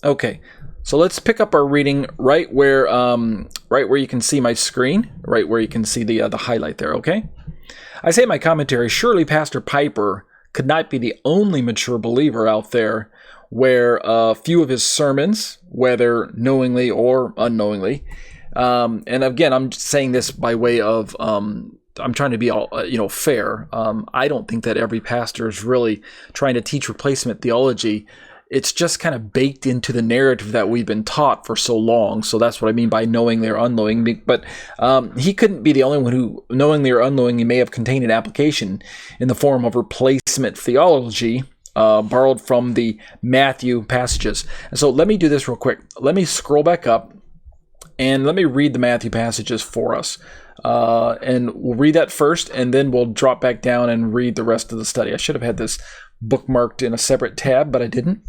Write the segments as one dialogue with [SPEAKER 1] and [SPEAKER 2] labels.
[SPEAKER 1] Okay, so let's pick up our reading right where you can see my screen, right where you can see the highlight there. Okay, I say in my commentary, surely Pastor Piper could not be the only mature believer out there where a few of his sermons, whether knowingly or unknowingly, and again, I'm saying this by way of I'm trying to be all fair. I don't think that every pastor is really trying to teach replacement theology. It's just kind of baked into the narrative that we've been taught for so long. So that's what I mean by knowingly or unknowingly. But he couldn't be the only one who, knowingly or unknowingly, may have contained an application in the form of replacement theology borrowed from the Matthew passages. And so let me do this real quick. Let me scroll back up and let me read the Matthew passages for us. And we'll read that first, and then we'll drop back down and read the rest of the study. I should have had this bookmarked in a separate tab, but I didn't.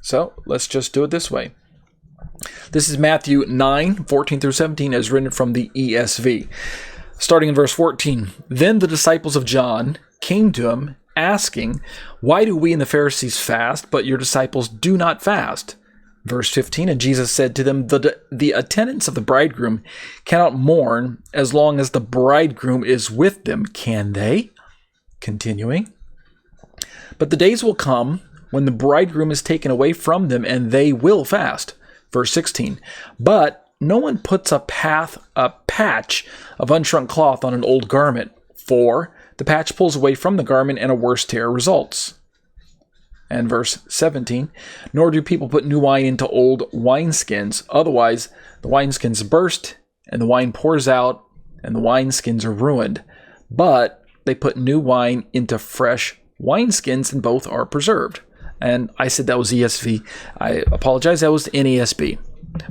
[SPEAKER 1] So let's just do it this way. This is Matthew 9:14 through 17, as written from the ESV. Starting in verse 14. Then the disciples of John came to him, asking, "Why do we and the Pharisees fast, but your disciples do not fast?" Verse 15, and Jesus said to them, the attendants of the bridegroom cannot mourn as long as the bridegroom is with them, can they? Continuing, but the days will come when the bridegroom is taken away from them, and they will fast. Verse 16, but no one puts a patch of unshrunk cloth on an old garment, for the patch pulls away from the garment, and a worse tear results. And verse 17, nor do people put new wine into old wineskins, otherwise the wineskins burst, and the wine pours out, and the wineskins are ruined. But they put new wine into fresh wineskins, and both are preserved. And I said that was ESV. I apologize, that was NASB.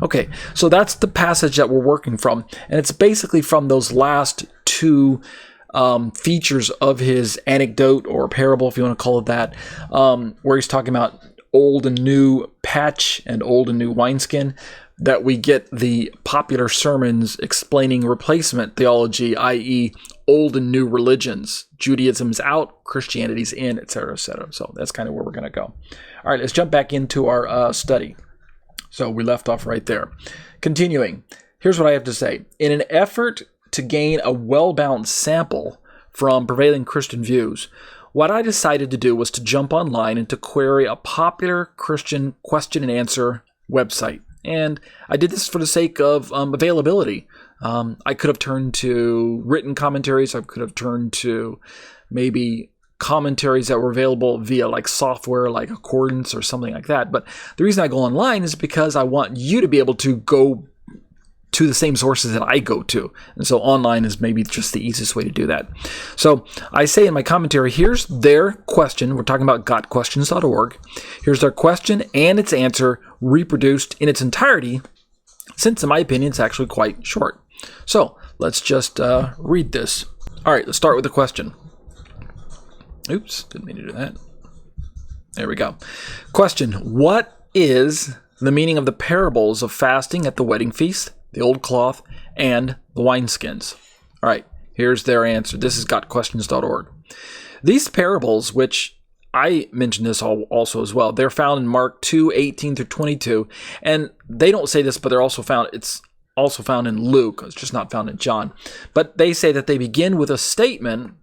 [SPEAKER 1] Okay, so that's the passage that we're working from, and it's basically from those last two features of his anecdote or parable, if you want to call it that, where he's talking about old and new patch and old and new wineskin, that we get the popular sermons explaining replacement theology, i.e. old and new religions. Judaism's out, Christianity's in, etc., etc. So that's kind of where we're going to go. All right, let's jump back into our study. So we left off right there. Continuing, here's what I have to say. In an effort to gain a well-balanced sample from prevailing Christian views, what I decided to do was to jump online and to query a popular Christian question and answer website. And I did this for the sake of availability. I could have turned to written commentaries. I could have turned to maybe commentaries that were available via like software like Accordance or something like that. But the reason I go online is because I want you to be able to go to the same sources that I go to. And so online is maybe just the easiest way to do that. So I say in my commentary, here's their question. We're talking about GotQuestions.org. Here's their question and its answer reproduced in its entirety, since in my opinion, it's actually quite short. So let's just read this. All right, let's start with the question. Oops, didn't mean to do that. There we go. Question, what is the meaning of the parables of fasting at the wedding feast, the old cloth, and the wineskins? All right, here's their answer. This is GotQuestions.org. These parables, which I mentioned this also as well, they're found in Mark 2:18 through 22, and they don't say this, but it's also found in Luke. It's just not found in John. But they say that they begin with a statement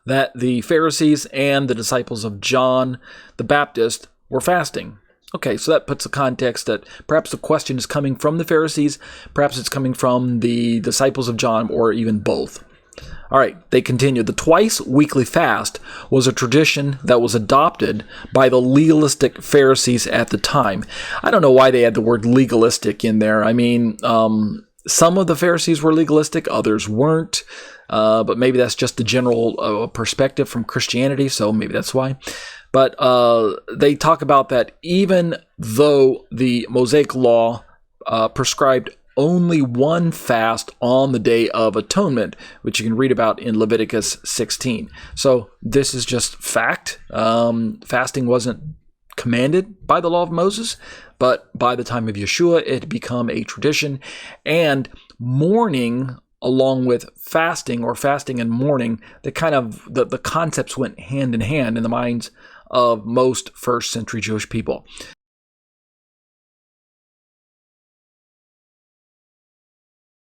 [SPEAKER 1] that the Pharisees and the disciples of John the Baptist were fasting. Okay, so that puts the context that perhaps the question is coming from the Pharisees, perhaps it's coming from the disciples of John, or even both. All right, they continue. The twice weekly fast was a tradition that was adopted by the legalistic Pharisees at the time. I don't know why they had the word legalistic in there. I mean, some of the Pharisees were legalistic, others weren't. But maybe that's just the general perspective from Christianity, so maybe that's why. But they talk about that even though the Mosaic Law prescribed only one fast on the Day of Atonement, which you can read about in Leviticus 16. So this is just fact. Fasting wasn't commanded by the law of Moses, but by the time of Yeshua, it had become a tradition. And mourning along with fasting, or fasting and mourning, the concepts went hand in hand in the minds of most first century Jewish people.